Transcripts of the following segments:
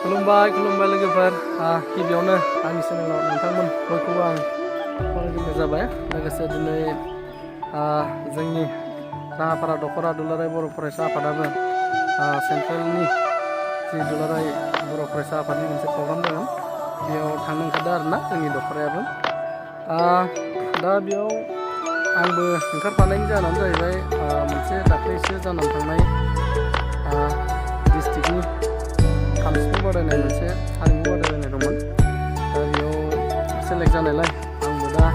खुलुमबाय लोगोफोर गिबियावनो आंनि चेनेलाव नोंथांमोन बयखौबो आं फरायजेननाय जाबाय लोगोसे दिनै जोंनि राङापारा दख'रा दुलाराय बर' फरायसा आफादाबो सेन्ट्रेलनि जि दुलाराय बर' फरायसा आफादनि मोनसे प्रग्राम जागोन बेयाव थांनो ओंखारदों आरोना जोंनि दख'रायाबो दा बेयाव आंबो ओंखारफानायनि जाहोनानो जाहैबाय मोनसे दाख्लैसो जानानै थांनाय डिस्ट्रिक्टनि खाम सिफुं बादायनाय मोनसे हारिमु बादायलायनाय दंमोन दा बेयाव सेलेक्ट जानायलाय आंबो दा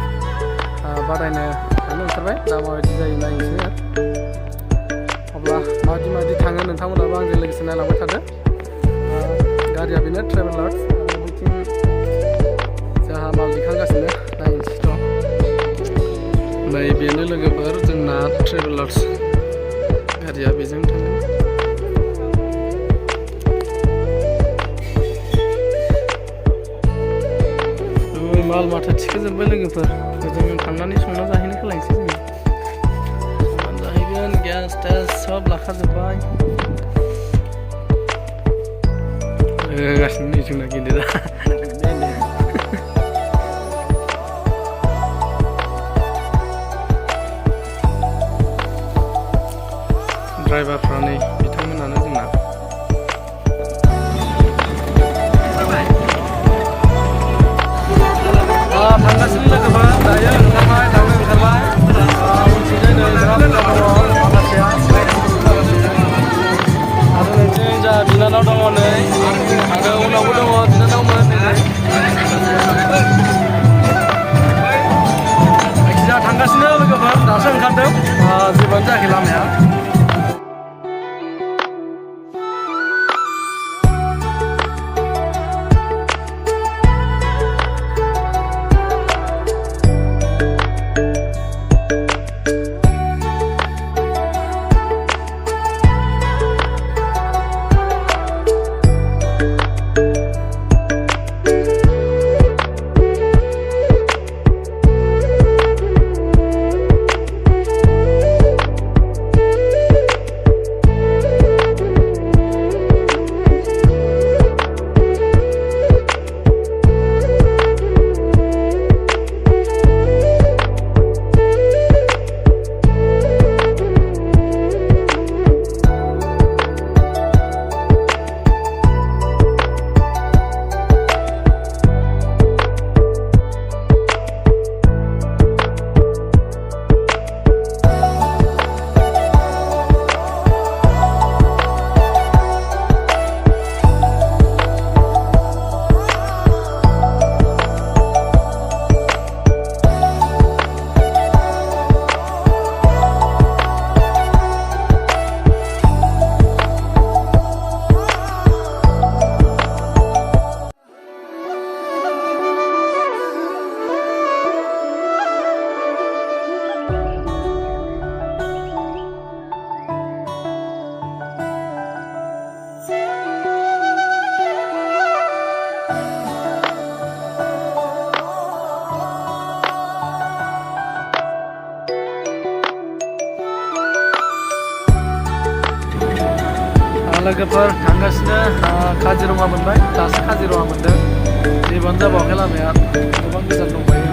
बादायनो थांनो ओंखारबाय दा माबायदि जायो नायनोसै अब्ला माबायदि थाङो नोंथांमोनाबो आंजों लोगोसे नायलांबाय थादो गारिया बेनो ट्रेभेलार्स आरो बिथिं जोंहा माल दिखांगासिनो नायनोसैथ' ओमफ्राय बेनो लोगोफोर जोंना ट्रेभेलार्स गारिया बेजों थांगोन माल माथा थिखोजोब्बाय लोगोफोर जों थांनानै संना जाहैनो खालायनोसै जोङो संनानै जाहैगोन गेस टेस सब लाखाजोब्बाय गासिनो नै जोंना गिदिरा ड्राइभारफ्रा नै बिथांमोनानो जोंना थांगासिनो लोगोफोर दायो थांनो ओंखारबाय उनथिंजाय नै बिराद बुरजा दङ माखासेया आरो नोंथिं जा बिनानाव दङ नै आरो उनावबो दङ बिनानावमोन जायखिजाया थांगासिनो लोगोफोर दासो ओंखारदों जेबोआनो जायाखै लामाया लोगोफोर थांगासिनो काजिरङा मोनबाय दासो काजिरङा मोनदों जेबोआनो जाबावाखै लामाया गोबां गोजान दंबायो